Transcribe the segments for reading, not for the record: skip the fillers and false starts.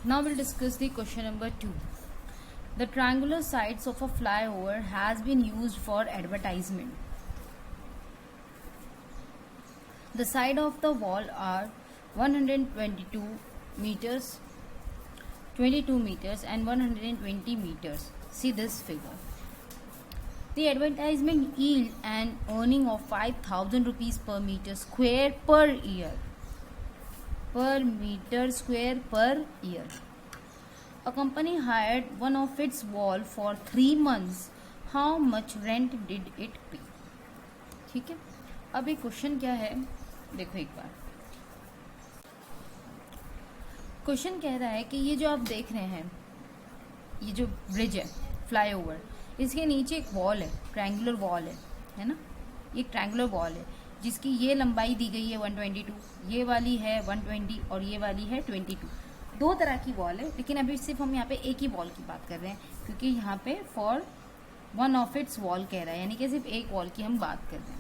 Now we'll discuss the question number 2. The triangular sides of a flyover has been used for advertisement. The side of the wall are 122 meters, 22 meters and 120 meters. See this figure. The advertisement yield an earning of 5,000 rupees per meter square per year. Per meter square per year. A company hired one of its wall for 3 months. How much rent did it pay? ठीक है, अब ये question क्या है देखो एक बार. Question कह रहा है कि ये जो आप देख रहे हैं, ये जो ब्रिज है फ्लाईओवर, इसके नीचे एक वॉल है, ट्रायंगुलर वॉल है ना. ये ट्रायंगुलर वॉल है जिसकी ये लंबाई दी गई है 122, ये वाली है 120 और ये वाली है 22. दो तरह की वॉल है, लेकिन अभी सिर्फ हम यहाँ पे एक ही वॉल की बात कर रहे हैं क्योंकि यहाँ पे for one of its wall कह रहा है, यानी कि सिर्फ एक वॉल की हम बात कर रहे हैं.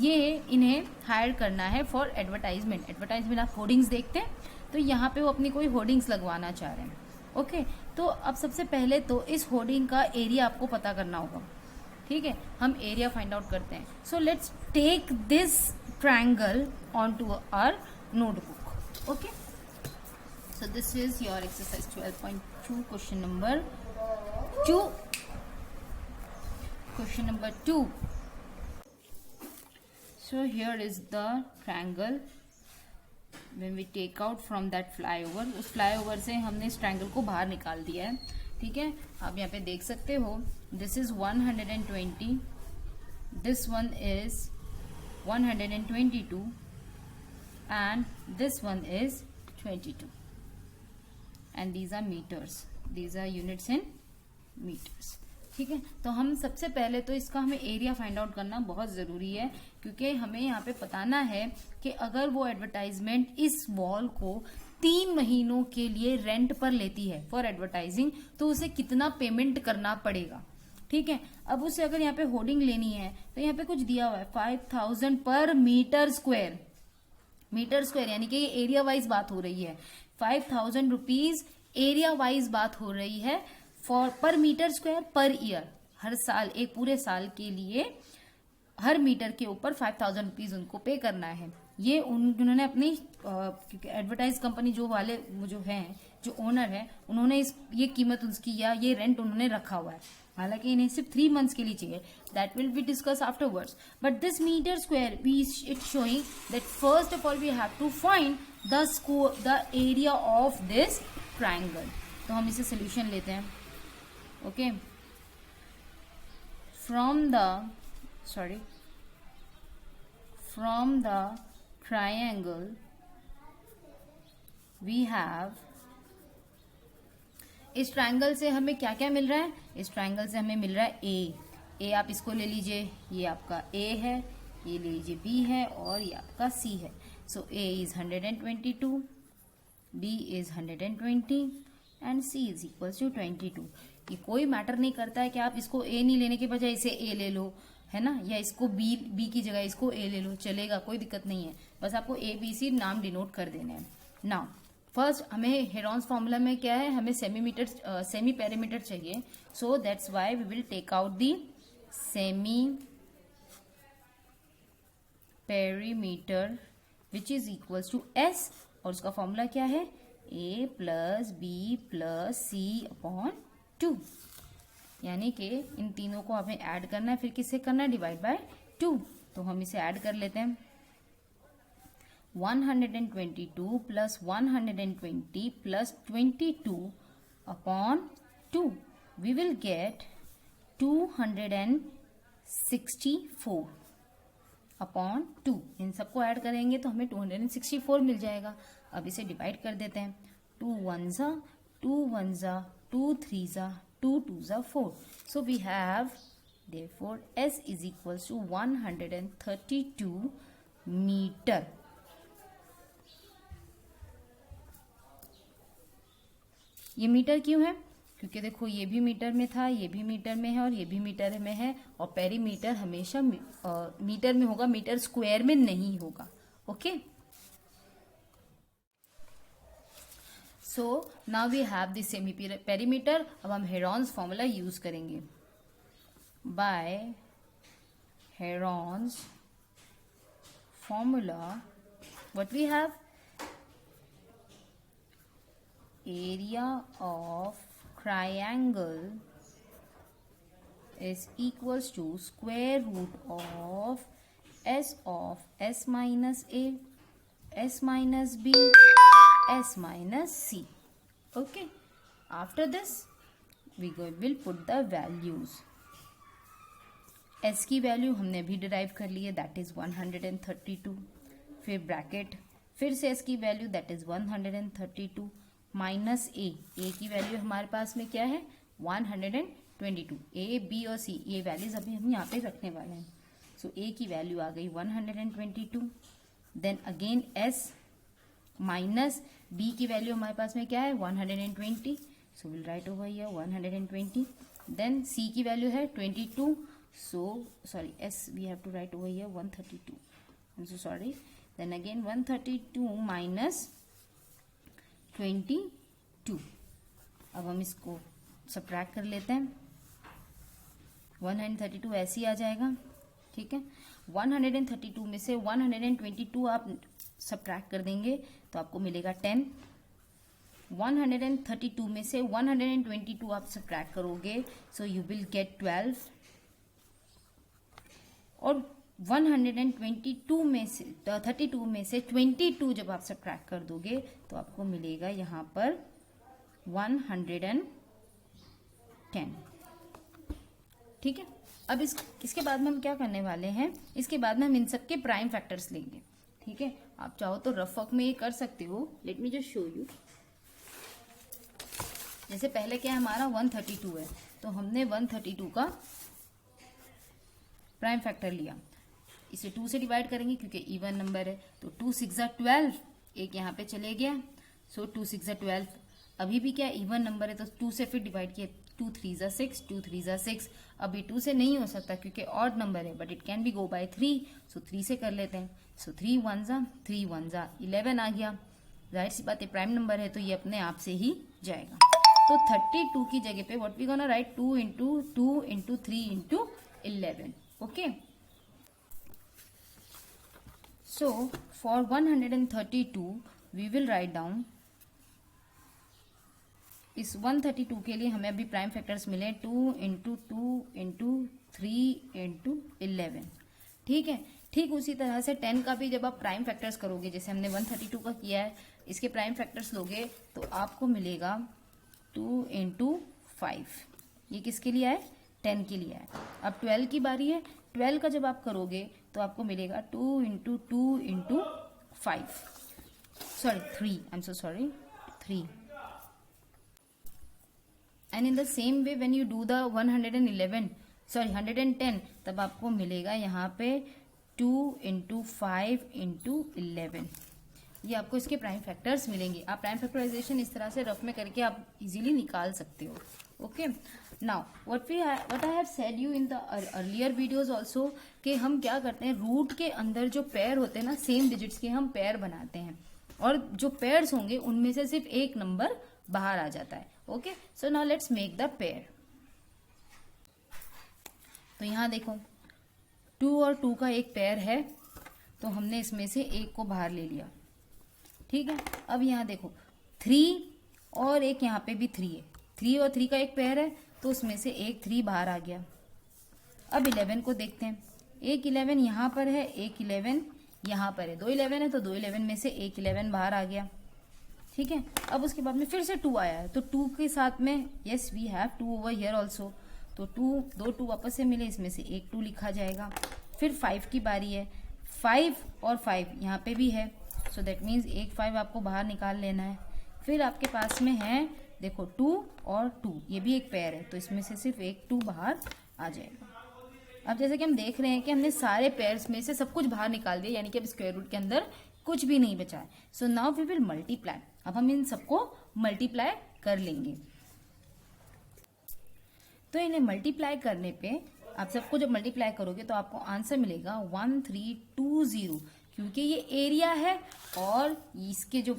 ये इन्हें हायर करना है फॉर एडवर्टाइजमेंट. एडवर्टाइजमेंट आप होर्डिंग्स देखते हैं, तो यहाँ पे वो अपनी कोई होर्डिंग्स लगवाना चाह रहे हैं. ओके, तो अब सबसे पहले तो इस होर्डिंग का एरिया आपको पता करना होगा. ठीक है, हम एरिया फाइंड आउट करते हैं. So let's take this triangle on to our notebook. Okay, so this is your exercise 12.2 question number 2. Question number 2. So here is the triangle. When we take out from that flyover, उस flyover से हमने इस triangle को बाहर निकाल दिया है. ठीक है, आप यहाँ पे देख सकते हो, this is 120, this one is 122 and this one is 22. And these are meters, these are units in meters. ठीक है, तो हम सबसे पहले तो इसका हमें एरिया फाइंड आउट करना बहुत जरूरी है क्योंकि हमें यहाँ पे बताना है कि अगर वो एडवर्टाइजमेंट इस वॉल को 3 महीनों के लिए रेंट पर लेती है फॉर एडवर्टाइजिंग, तो उसे कितना पेमेंट करना पड़ेगा. ठीक है, अब उसे अगर यहाँ पे होर्डिंग लेनी है तो यहाँ पे कुछ दिया हुआ है 5,000 पर मीटर स्क्वायर. मीटर स्क्वायर यानी कि ये एरिया वाइज बात हो रही है. 5,000 रुपीज एरिया वाइज बात हो रही है फॉर पर मीटर स्क्वायर पर ईयर. हर साल, एक पूरे साल के लिए हर मीटर के ऊपर 5,000 रुपीज उनको पे करना है. ये उन्होंने अपनी एडवर्टाइज कंपनी जो वाले जो हैं, जो ओनर है, उन्होंने ये कीमत उसकी या ये रेंट उन्होंने रखा हुआ है. हालांकि इन्हें सिर्फ 3 मंथ्स के लिए चाहिए. That will be discuss afterwards. But this metre square we it showing that first of all we have to find the area of this triangle. तो हम इसे सोल्यूशन लेते हैं. Okay, from the triangle we have, इस triangle से हमें क्या क्या मिल रहा है. इस ट्रायंगल से हमें मिल रहा है ए. आप इसको ले लीजिए, ये आपका ए है, ये ले लीजिए बी है और ये आपका सी है. So A is 122, B is 120 and C is equal to 22. ये कोई मैटर नहीं करता है कि आप इसको ए नहीं लेने के बजाय इसे ए ले लो, है ना, या इसको बी की जगह इसको ए ले लो, चलेगा, कोई दिक्कत नहीं है. बस आपको ए बी सी नाम डिनोट कर देने हैं. नाउ फर्स्ट हमें हेरॉन्स फॉर्मूला में क्या है, हमें सेमी पेरीमीटर चाहिए. So that's why we will take out the semi perimeter which is equals to S, और उसका फॉर्मूला क्या है, A plus B plus C upon 2. यानी कि इन तीनों को हमें ऐड करना है, फिर किससे करना है, डिवाइड बाय 2. तो हम इसे ऐड कर लेते हैं. 122 plus 120 plus 22 upon 2, we will get 264 upon 2. इन सबको ऐड करेंगे तो हमें 264 मिल जाएगा. अब इसे डिवाइड कर देते हैं. 2 1 जा 2 1 जा 2 3 जा 2 2 जा 4. So we have therefore S is equals to 132 metre. ये मीटर क्यों है, क्योंकि देखो ये भी मीटर में था, ये भी मीटर में है और ये भी मीटर में है, और पेरीमीटर हमेशा मीटर में होगा, मीटर स्क्वायर में नहीं होगा. Okay, so now we have this semi perimeter. अब हम हेरॉन्स फॉर्मूला यूज करेंगे. By Heron's formula what we have, area of triangle is equals to square root of s minus a, s minus b, s minus c. Okay, after this we will put the values. s की value हमने भी derive कर ली है, that is 132. फिर bracket, फिर से s की value that is 132 minus a की वैल्यू हमारे पास में क्या है 122. a b और c ये वैल्यूज अभी हम यहाँ पे रखने वाले हैं. सो a की वैल्यू आ गई 122. Then again s minus b की वैल्यू हमारे पास में क्या है 120. So will write over here 120. Then c की वैल्यू है 22. So sorry s we have to write over here 132. I am so sorry. Then again 132 minus 22. अब हम इसको सब्ट्रैक्ट कर लेते हैं. 132 ऐसे ही आ जाएगा. ठीक है, 132 में से 122 आप सब्ट्रैक्ट कर देंगे तो आपको मिलेगा 10. 132 में से 122 आप सब्ट्रैक्ट करोगे सो यू विल गेट 12. और 122 में से 32 में से 22 जब आप सब्ट्रैक्ट कर दोगे तो आपको मिलेगा यहाँ पर 110. ठीक है, अब इसके बाद में हम क्या करने वाले हैं, इसके बाद में हम इन सब के प्राइम फैक्टर्स लेंगे. ठीक है, आप चाहो तो रफ वर्क में ये कर सकते हो. Let me just show you. जैसे पहले क्या है हमारा 132 है तो हमने 132 का प्राइम फैक्टर लिया. इसे 2 से डिवाइड करेंगे क्योंकि इवन नंबर है. तो 2 6 12, एक यहाँ पे चले गया. सो 2 6 12. अभी भी क्या इवन नंबर है तो 2 से फिर डिवाइड किया. 2 3 6, 2 3 6. अभी 2 से नहीं हो सकता क्योंकि ऑड नंबर है, but it can be go by 3. सो 3 से कर लेते हैं. सो 3 1 11 आ गया. जाहिर सी बात है प्राइम नंबर है तो ये अपने आप से ही जाएगा. तो 32 की जगह पे what we gonna write 2 into 2 into 3 into 11. Okay, so for 132 we will write down. इस 132 के लिए हमें अभी प्राइम फैक्टर्स मिले 2 into 2 into 3 into 11. ठीक है, ठीक उसी तरह से 10 का भी जब आप प्राइम फैक्टर्स करोगे जैसे हमने 132 का किया है, इसके प्राइम फैक्टर्स लोगे तो आपको मिलेगा 2 into 5. ये किसके लिए है 10 के लिए है. अब 12 की बारी है. 12 का जब आप करोगे तो आपको मिलेगा 2 into 2 into 5. Sorry 3, I am so sorry 3. And in the same way when you do the 110 तब आपको मिलेगा यहाँ पे 2 into 5 into 11. ये आपको इसके प्राइम फैक्टर्स मिलेंगे. आप प्राइम फैक्टराइजेशन इस तरह से रफ में करके आप इजीली निकाल सकते हो. Okay, now what I have said you in the earlier videos also कि हम क्या करते हैं रूट के अंदर जो पेयर होते हैं ना सेम डिजिट्स के हम पेयर बनाते हैं और जो पेयर्स होंगे उनमें से सिर्फ एक नंबर बाहर आ जाता है. Okay, so now let's make the pair. तो यहाँ देखो 2 और 2 का एक पेयर है तो हमने इसमें से एक को बाहर ले लिया. ठीक है, अब यहाँ देखो 3 और एक यहाँ पे भी 3 है. 3 और 3 का एक पेयर है तो उसमें से एक 3 बाहर आ गया. अब 11 को देखते हैं. एक 11 यहाँ पर है, एक 11 यहाँ पर है. 2 11 है तो 2 11 में से एक 11 बाहर आ गया. ठीक है, अब उसके बाद में फिर से 2 आया है तो 2 के साथ में yes we have 2 over here also. तो 2 2 वापस से मिले, इसमें से एक 2 लिखा जाएगा. फिर 5 की बारी है. 5 और 5 यहाँ पे भी है सो दैट मीन्स एक 5 आपको बाहर निकाल लेना है. फिर आपके पास में है देखो 2 और 2, ये भी एक पेयर है तो इसमें से सिर्फ एक 2 बाहर आ जाएगा. अब जैसे कि हम देख रहे हैं कि हमने सारे पेयर्स में से सब कुछ बाहर निकाल दिया, यानी कि अब स्क्वायर रूट के अंदर कुछ भी नहीं बचा है. So now we will multiply. अब हम इन सबको मल्टीप्लाई कर लेंगे. तो इन्हें मल्टीप्लाई करने पे आप सबको जब मल्टीप्लाई करोगे तो आपको आंसर मिलेगा 1320 क्योंकि ये एरिया है और इसके जो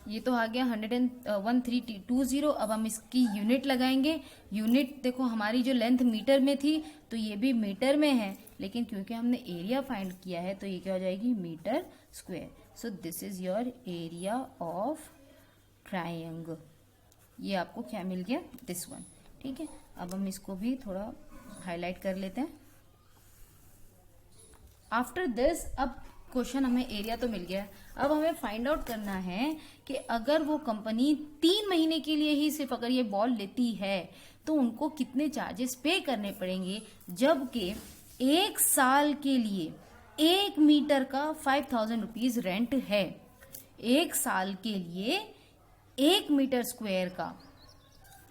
ये तो आ गया 11320। अब हम इसकी यूनिट लगाएंगे। यूनिट देखो हमारी जो लेंथ मीटर में थी तो ये भी मीटर में है, लेकिन क्योंकि हमने एरिया फाइंड किया है तो ये क्या हो जाएगी, metre square. So this is your area of triangle. ये आपको क्या मिल गया, दिस वन। ठीक है, अब हम इसको भी थोड़ा हाईलाइट कर लेते हैं। आफ्टर दिस, अब क्वेश्चन हमें एरिया तो मिल गया, अब हमें फाइंड आउट करना है कि अगर वो कंपनी 3 महीने के लिए ही सिर्फ अगर ये बॉल लेती है तो उनको कितने चार्जेस पे करने पड़ेंगे, जबकि 1 साल के लिए 1 मीटर का 5000 रुपीज रेंट है। 1 साल के लिए 1 मीटर स्क्वायर का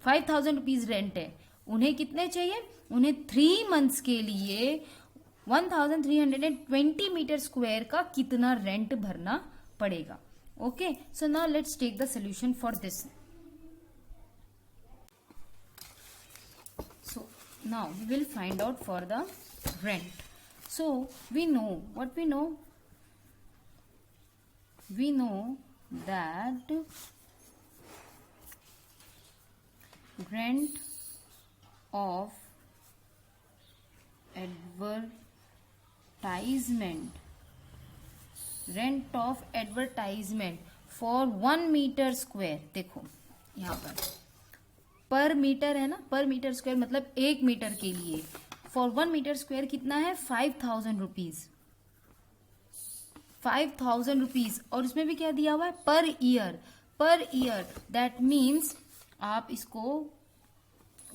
5000 रुपीज रेंट है। उन्हें कितने चाहिए, उन्हें 3 मंथ्स के लिए 1320 मीटर स्क्वायर का कितना रेंट भरना पड़ेगा। Okay, so now let's take the solution for this. So now we will find out for the rent. So we know what we know, we know that rent of advertisement for 1 metre square, देखो यहाँ पर metre है ना, पर metre square मतलब 1 metre के लिए for 1 metre square कितना है, 5000 रुपीज, 5000 रुपीज। और इसमें भी क्या दिया हुआ है, per year, per year. That means आप इसको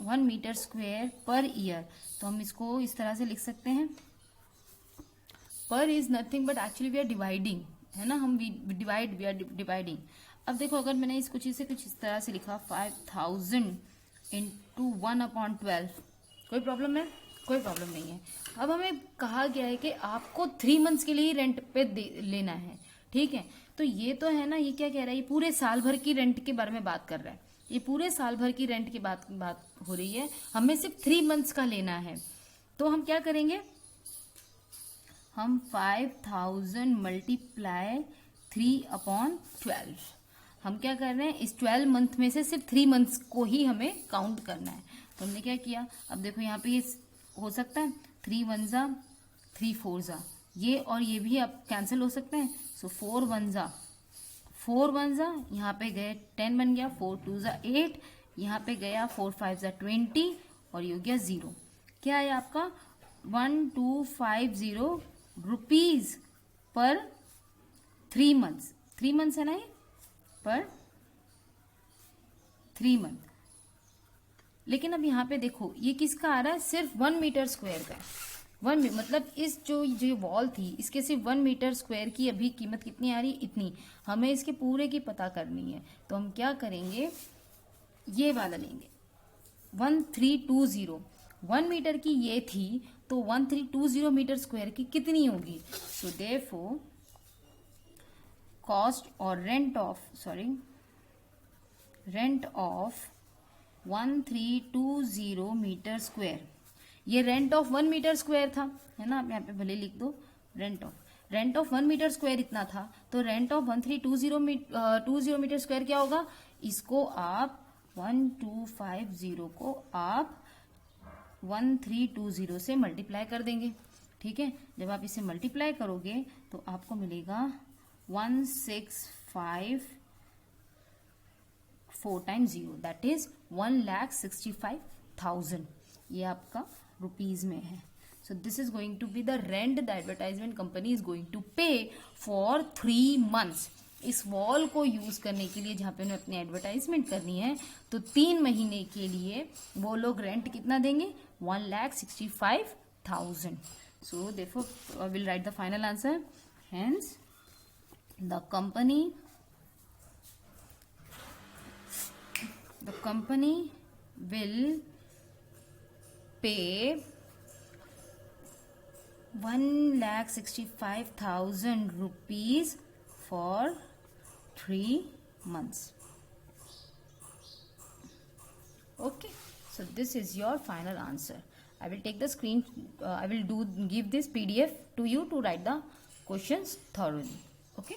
1 मीटर स्क्वायर पर ईयर, तो हम इसको इस तरह से लिख सकते हैं, पर is nothing but actually we are dividing, है ना, हम वी आर डिवाइडिंग। अब देखो अगर मैंने इसको चीज से कुछ इस तरह से लिखा 5000 इंटू 1/12, कोई प्रॉब्लम है, कोई प्रॉब्लम नहीं है। अब हमें कहा गया है कि आपको 3 मंथ्स के लिए ही रेंट पे लेना है। ठीक है, तो ये तो है ना, ये क्या कह रहा है, ये पूरे साल भर की रेंट के बारे में बात कर रहा है, ये पूरे साल भर की रेंट की बात हो रही है। हमें सिर्फ 3 मंथ्स का लेना है, तो हम क्या करेंगे, हम 5000 मल्टीप्लाई 3/12, हम क्या कर रहे हैं, इस 12 मंथ में से सिर्फ 3 मंथ्स को ही हमें काउंट करना है। तो हमने क्या किया, अब देखो यहाँ पे ये हो सकता है 3 1 जा 3 4 जा, ये और ये भी अब कैंसिल हो सकते हैं। सो 4 1 जा 4 1 जा, यहाँ पे गए 10 बन गया, 4 2 जा 8, यहाँ पे गया 4 5 जा 20 और ये हो गया 0। क्या है आपका 1250 रुपीज पर 3 मंथ्स, 3 मंथ्स है ना ये, पर 3 मंथ। लेकिन अब यहाँ पे देखो ये किसका आ रहा है, सिर्फ 1 मीटर स्क्वायर का। 1 मतलब इस जो वॉल थी इसके सिर्फ 1 मीटर स्क्वायर की अभी कीमत कितनी आ रही है, इतनी। हमें इसके पूरे की पता करनी है, तो हम क्या करेंगे, ये वाला लेंगे 1320। 1 मीटर की ये थी तो 1320 मीटर स्क्वायर की कितनी होगी। सो देयरफॉर कॉस्ट और रेंट ऑफ 1320 मीटर स्क्वायर, ये रेंट ऑफ 1 मीटर स्क्वायर था, है ना, आप यहाँ पे भले लिख दो रेंट ऑफ 1 मीटर स्क्वायर इतना था, तो रेंट ऑफ 1320 मीटर स्क्वायर क्या होगा, इसको आप 1250 को आप 1320 से मल्टीप्लाई कर देंगे। ठीक है, जब आप इसे मल्टीप्लाई करोगे तो आपको मिलेगा 165 4 times 0, दैट इज 1,65,000। ये आपका रुपीज में है। So this is going to be the rent the advertisement company is going to pay for 3 months. इस वॉल को यूज करने के लिए जहां पे उन्हें अपनी एडवर्टाइजमेंट करनी है, तो 3 महीने के लिए वो लोग रेंट कितना देंगे, 1,65,000। So therefore will write the final answer, hence the company will pay 1,65,000 rupees for 3 months. Okay, so this is your final answer. I will take the screen, I will give this PDF to you to write the questions thoroughly. Okay.